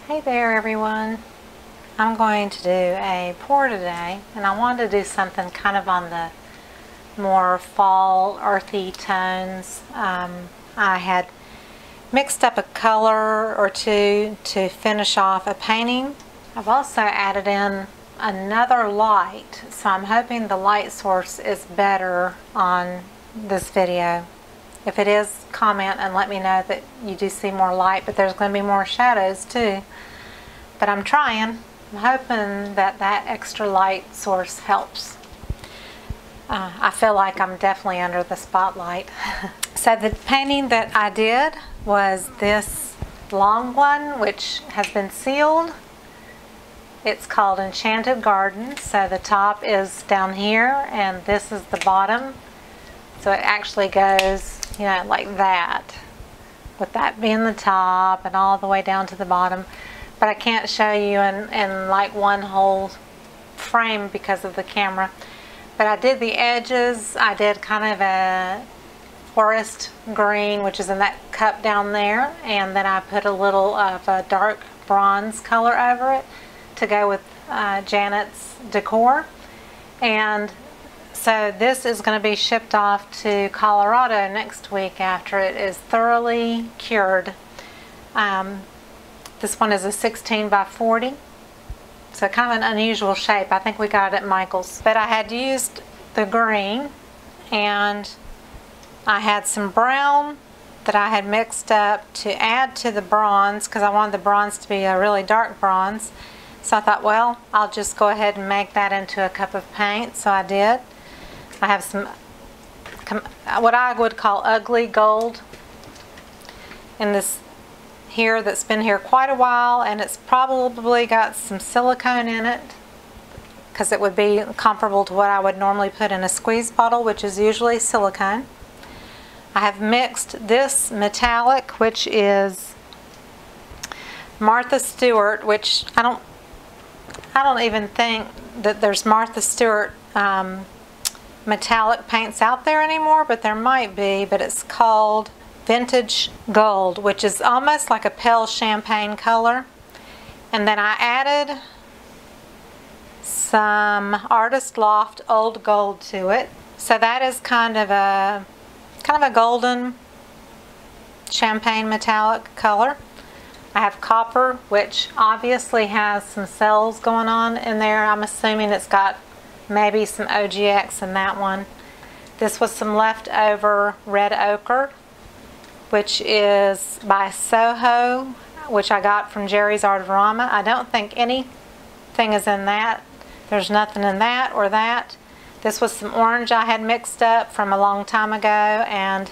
Hey there everyone. I'm going to do a pour today, and I wanted to do something kind of on the more fall earthy tones. I had mixed up a color or two to finish off a painting. I've also added in another light, so I'm hoping the light source is better on this video. If it is, comment and let me know that you do see more light, but there's going to be more shadows too. But I'm trying. I'm hoping that that extra light source helps. I feel like I'm definitely under the spotlight. So the painting that I did was this long one, which has been sealed. It's called Enchanted Garden. So the top is down here and this is the bottom. So it actually goes, you know, like that, with that being the top and all the way down to the bottom. But I can't show you in like one whole frame because of the camera. But I did the edges. I did kind of a forest green, which is in that cup down there, and then I put a little of a dark bronze color over it to go with Janet's decor. And so this is going to be shipped off to Colorado next week after it is thoroughly cured. This one is a 16 by 40, so kind of an unusual shape. I think we got it at Michael's. But I had used the green, and I had some brown that I had mixed up to add to the bronze because I wanted the bronze to be a really dark bronze. So I thought, well, I'll just go ahead and make that into a cup of paint. So I did. I have some what I would call ugly gold in this here that's been here quite a while, and it's probably got some silicone in it because it would be comparable to what I would normally put in a squeeze bottle, which is usually silicone. I have mixed this metallic, which is Martha Stewart, which I don't even think that there's Martha Stewart metallic paints out there anymore, but there might be. But it's called Vintage Gold, which is almost like a pale champagne color. And then I added some Artist Loft Old Gold to it. So that is kind of a golden champagne metallic color. I have copper, which obviously has some cells going on in there. I'm assuming it's got maybe some OGX in that one. This was some leftover red ochre, which is by Soho, which I got from Jerry's Artorama. I don't think anything is in that. There's nothing in that or that. This was some orange I had mixed up from a long time ago, and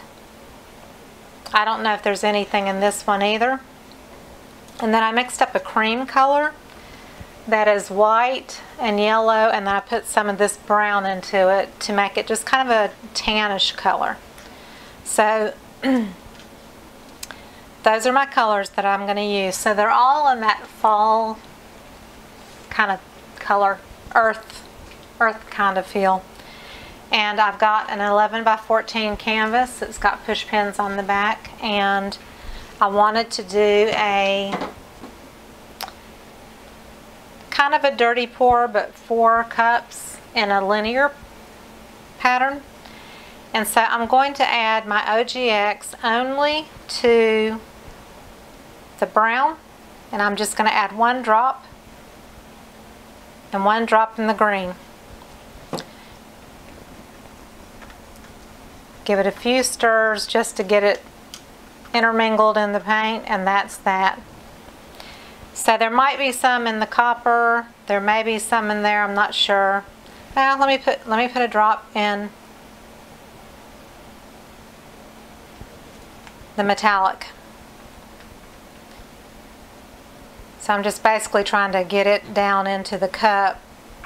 I don't know if there's anything in this one either. And then I mixed up a cream color that is white and yellow, and then I put some of this brown into it to make it just kind of a tannish color. So those are my colors that I'm going to use. So they're all in that fall kind of color, earth kind of feel. And I've got an 11 by 14 canvas. It's got push pins on the back, and I wanted to do a kind of a dirty pour, but 4 cups in a linear pattern. And so I'm going to add my OGX only to the brown, and I'm just going to add 1 drop and 1 drop in the green. Give it a few stirs just to get it intermingled in the paint, and that's that. So there might be some in the copper, there may be some in there, I'm not sure. Well, let me put a drop in the metallic. So I'm just basically trying to get it down into the cup,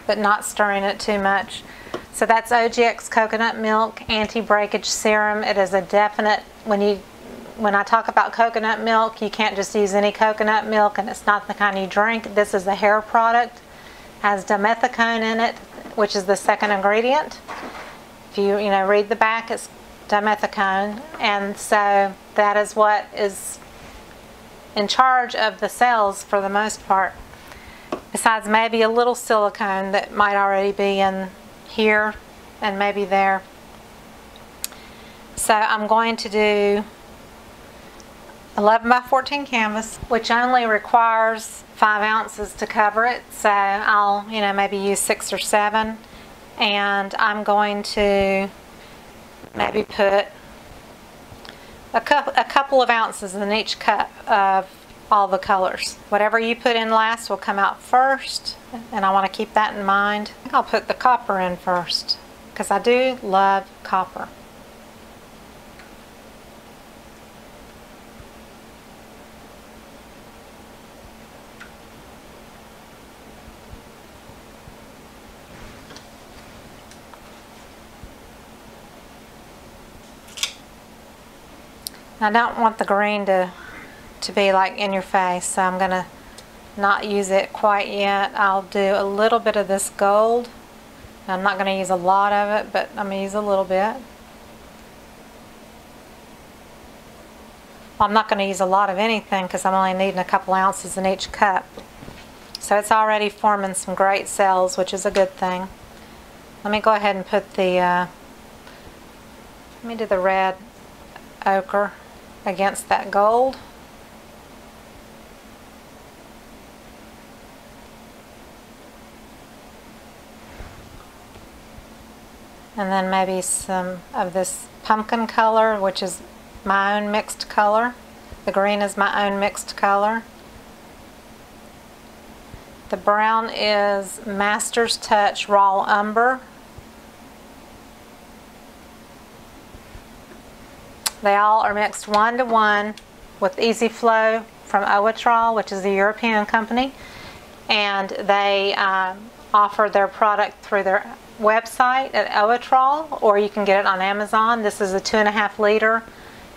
but not stirring it too much. So that's OGX coconut milk, anti-breakage serum. It is a definite, when I talk about coconut milk, you can't just use any coconut milk, and it's not the kind you drink. This is a hair product. It has dimethicone in it, which is the second ingredient. If you read the back, it's dimethicone, and so that is what is in charge of the cells for the most part. Besides maybe a little silicone that might already be in here and maybe there. So I'm going to do 11 by 14 canvas, which only requires 5 ounces to cover it. So I'll, maybe use 6 or 7. And I'm going to maybe put a couple of ounces in each cup of all the colors. Whatever you put in last will come out first, and I want to keep that in mind. I think I'll put the copper in first, because I do love copper. I don't want the green to be like in your face, so I'm going to not use it quite yet. I'll do a little bit of this gold. I'm not going to use a lot of it, but I'm going to use a little bit. Well, I'm not going to use a lot of anything because I'm only needing a couple ounces in each cup. So it's already forming some great cells, which is a good thing. Let me go ahead and put the, let me do the red ochre against that gold. And then maybe some of this pumpkin color, which is my own mixed color. The green is my own mixed color. The brown is Master's Touch Raw Umber. They all are mixed 1-to-1 with Easy Flow from Owatrol, which is a European company. And they offer their product through their website at Owatrol, or you can get it on Amazon. This is a 2.5 liter,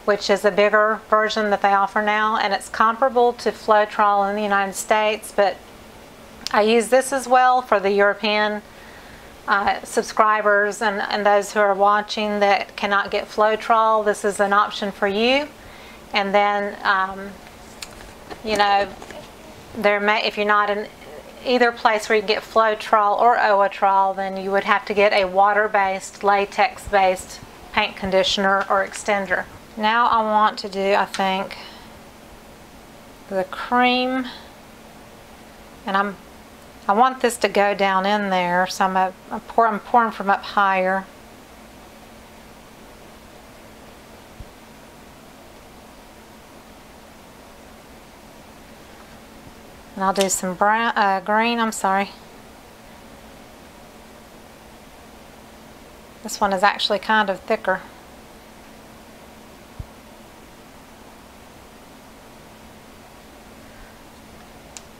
which is a bigger version that they offer now, and it's comparable to Floetrol in the United States, but I use this as well for the European subscribers and those who are watching that cannot get Floetrol. This is an option for you. And then if you're not in either place where you can get Floetrol or Owatrol, then you would have to get a water-based, latex-based paint conditioner or extender. Now I want to do, I think, the cream, and I want this to go down in there, so I'm pouring from up higher. And I'll do some green, I'm sorry. This one is actually kind of thicker.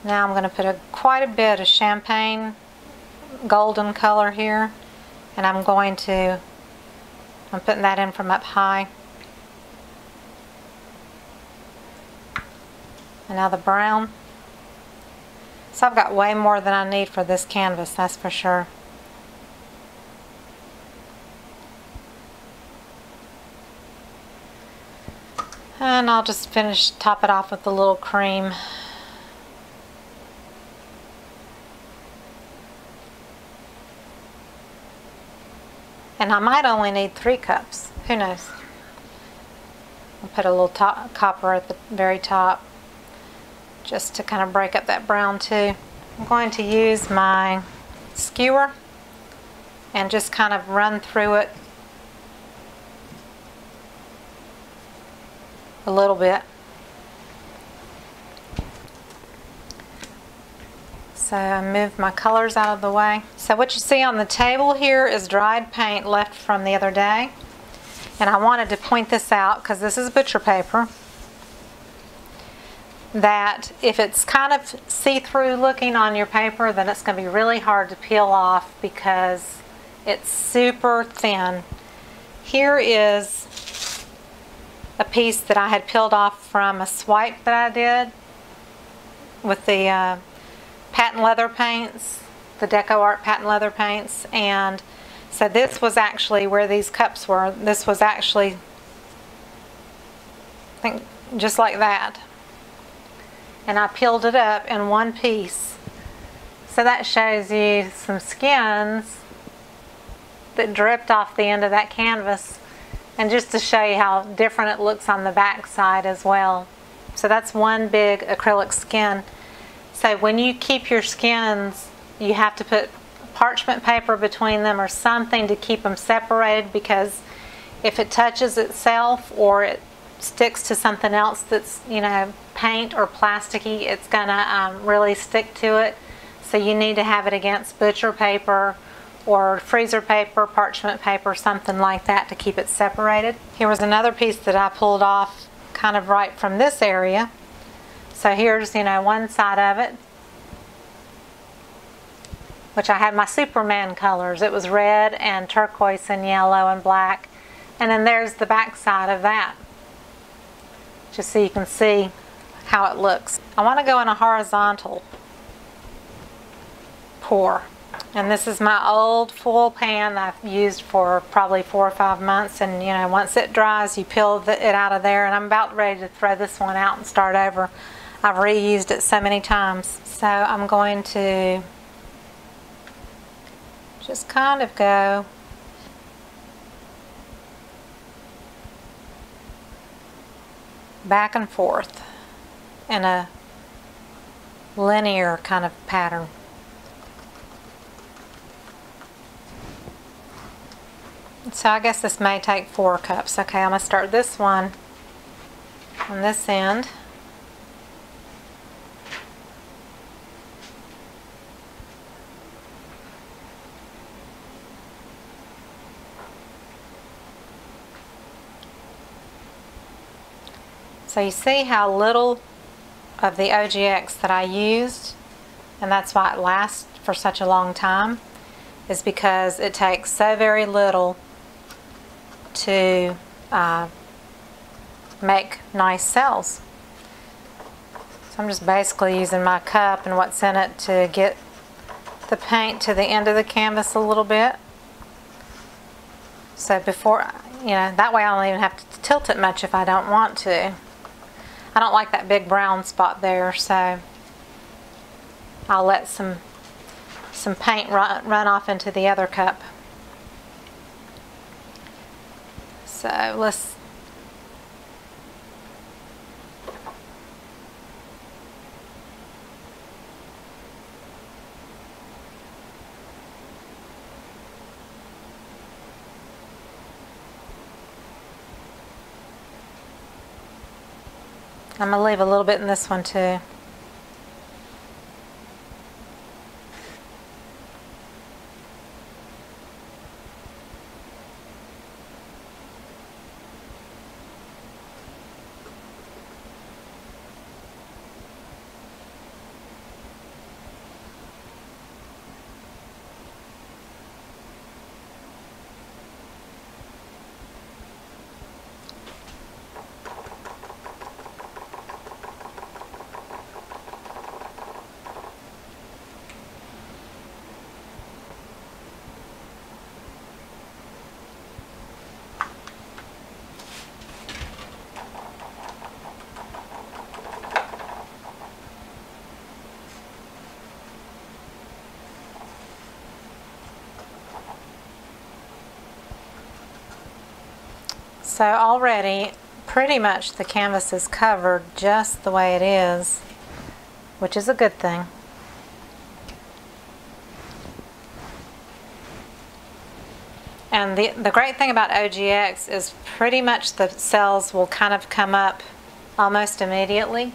Now I'm going to put quite a bit of champagne golden color here, and I'm putting that in from up high. And now the brown. So I've got way more than I need for this canvas, that's for sure. And I'll just top it off with a little cream. And I might only need 3 cups. Who knows? I'll put a little copper at the very top just to kind of break up that brown too. I'm going to use my skewer and just kind of run through it a little bit. So I moved my colors out of the way. So what you see on the table here is dried paint left from the other day. And I wanted to point this out because this is butcher paper. That if it's kind of see-through looking on your paper, then it's going to be really hard to peel off because it's super thin. Here is a piece that I had peeled off from a swipe that I did with the patent leather paints, the Deco Art patent leather paints. And so this was actually where these cups were. This was actually, I think, just like that. and I peeled it up in one piece. So that shows you some skins that dripped off the end of that canvas, and just to show you how different it looks on the back side as well. So that's one big acrylic skin. So when you keep your skins, you have to put parchment paper between them or something to keep them separated, because if it touches itself or it sticks to something else that's, you know, paint or plasticky, it's gonna really stick to it. So you need to have it against butcher paper or freezer paper, parchment paper, something like that to keep it separated. Here was another piece that I pulled off kind of right from this area. So here's, you know, one side of it, which I had my Superman colors. It was red and turquoise and yellow and black. And then there's the back side of that, just so you can see how it looks. I want to go in a horizontal pour. And this is my old foil pan that I've used for probably 4 or 5 months, and you know, once it dries you peel it out of there, and I'm about ready to throw this one out and start over. I've reused it so many times. So I'm going to just kind of go back and forth in a linear kind of pattern. So I guess this may take 4 cups. Okay, I'm going to start this one on this end. So you see how little of the OGX that I used, and that's why it lasts for such a long time, is because it takes so very little to make nice cells. So I'm just basically using my cup and what's in it to get the paint to the end of the canvas a little bit. So before, you know, that way I don't even have to tilt it much if I don't want to. I don't like that big brown spot there, so I'll let some paint run off into the other cup. So let's I'm going to leave a little bit in this one too. So already pretty much the canvas is covered just the way it is, which is a good thing. And the great thing about OGX is pretty much the cells will kind of come up almost immediately,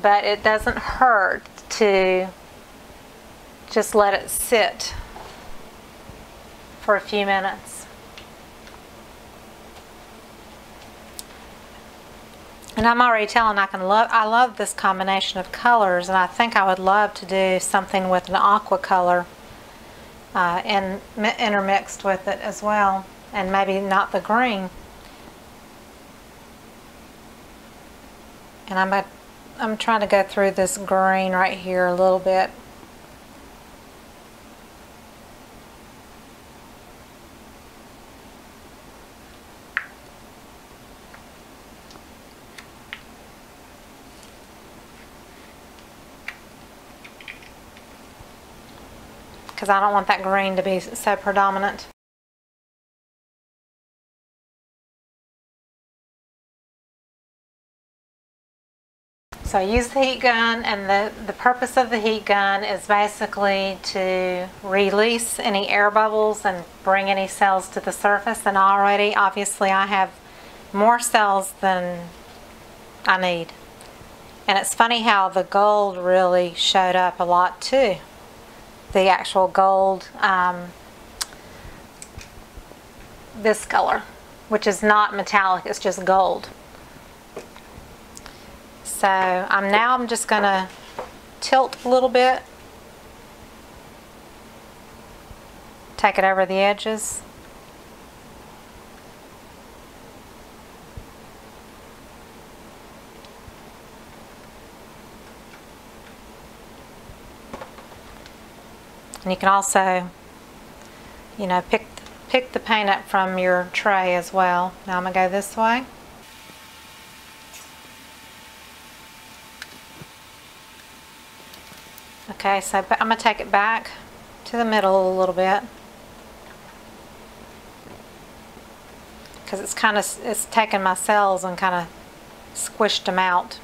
but it doesn't hurt to just let it sit for a few minutes. And I'm already telling I love this combination of colors, and I think I would love to do something with an aqua color and intermixed with it as well, and maybe not the green. And I'm trying to go through this green right here a little bit. because I don't want that green to be so predominant. So I use the heat gun, and the purpose of the heat gun is basically to release any air bubbles and bring any cells to the surface. And already, obviously, I have more cells than I need. And it's funny how the gold really showed up a lot too. The actual gold, this color, which is not metallic, it's just gold. So I'm just going to tilt a little bit, take it over the edges. And you can also, you know, pick the paint up from your tray as well. Now I'm going to go this way. Okay, so I'm going to take it back to the middle a little bit, because it's taken my cells and kind of squished them out.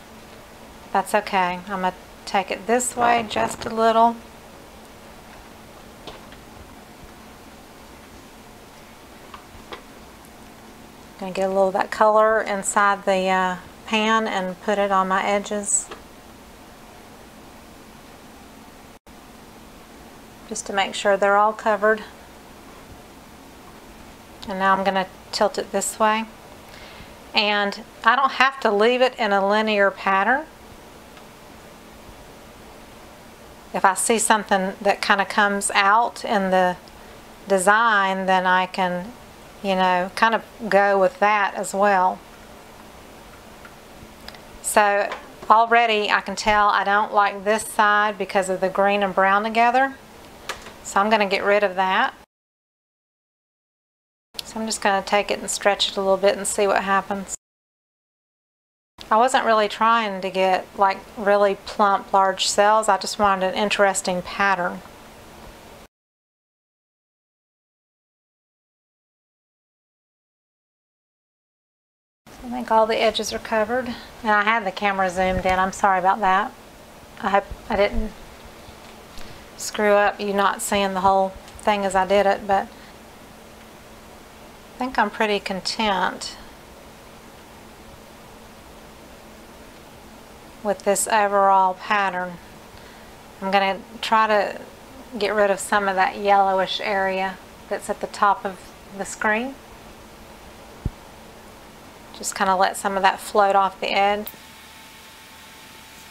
That's okay. I'm going to take it this way just a little. Going to get a little of that color inside the pan and put it on my edges, just to make sure they're all covered. And now I'm going to tilt it this way. And I don't have to leave it in a linear pattern. If I see something that kind of comes out in the design, then I can, you know, kind of go with that as well. So already I can tell I don't like this side because of the green and brown together. So I'm going to get rid of that. So I'm just going to take it and stretch it a little bit and see what happens. I wasn't really trying to get like really plump large cells. I just wanted an interesting pattern. I think all the edges are covered. And I had the camera zoomed in. I'm sorry about that. I hope I didn't screw up you not seeing the whole thing as I did it, but I think I'm pretty content with this overall pattern. I'm going to try to get rid of some of that yellowish area that's at the top of the screen. Just kind of let some of that float off the edge.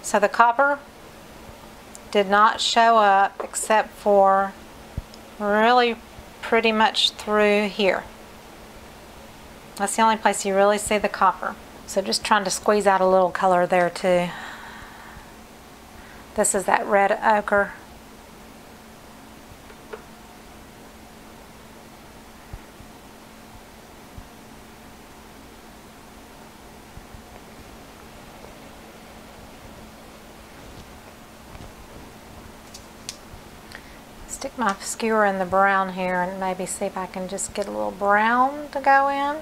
So the copper did not show up except for really pretty much through here. That's the only place you really see the copper. So just trying to squeeze out a little color there too. This is that red ochre. Stick my skewer in the brown here and maybe see if I can just get a little brown to go in.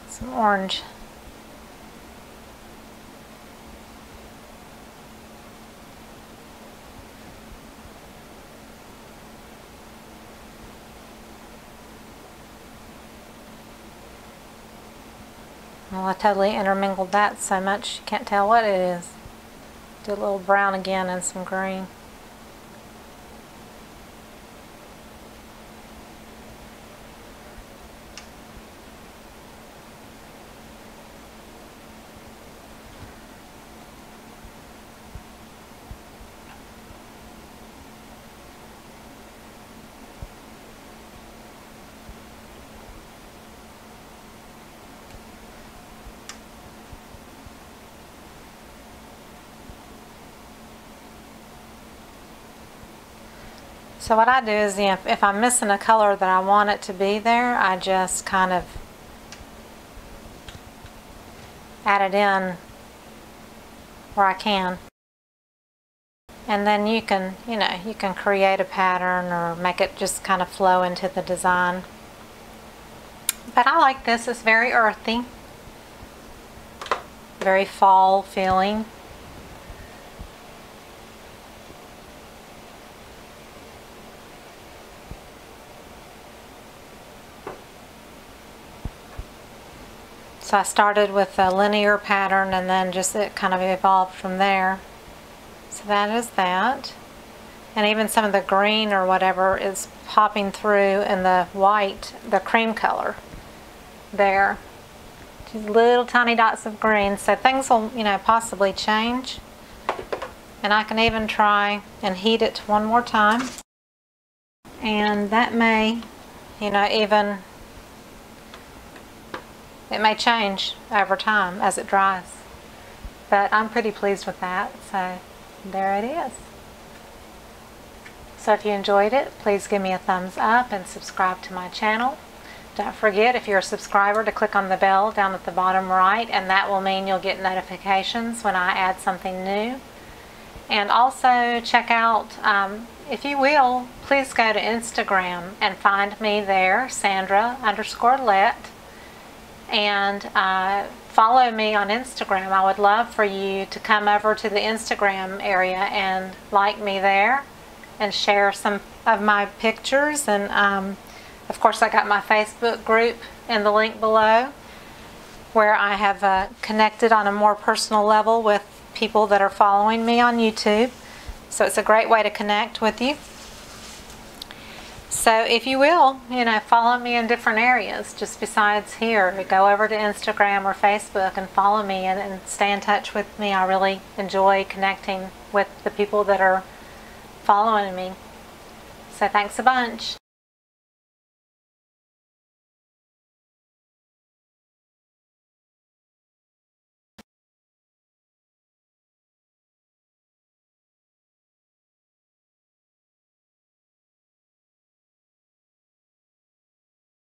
Some orange. Well, I totally intermingled that so much you can't tell what it is. Do a little brown again and some green. So what I do is, if I'm missing a color that I want it to be there, I just kind of add it in where I can. And then you can, you can create a pattern or make it just kind of flow into the design. But I like this. It's very earthy, very fall feeling. So I started with a linear pattern and then just it kind of evolved from there. So that is that. And even some of the green or whatever is popping through in the white, the cream color there. Just little tiny dots of green. So things will, possibly change. And I can even try and heat it one more time. And that may, even, it may change over time as it dries. But I'm pretty pleased with that. So there it is. So if you enjoyed it, please give me a thumbs up and subscribe to my channel. Don't forget, if you're a subscriber, to click on the bell down at the bottom right, and that will mean you'll get notifications when I add something new. And also check out, if you will, please go to Instagram and find me there, Sandra_Lett, and follow me on Instagram. I would love for you to come over to the Instagram area and like me there and share some of my pictures. And of course, I got my Facebook group in the link below, where I have connected on a more personal level with people that are following me on YouTube. So it's a great way to connect with you. So if you will, follow me in different areas just besides here. Go over to Instagram or Facebook and follow me and stay in touch with me. I really enjoy connecting with the people that are following me. So thanks a bunch.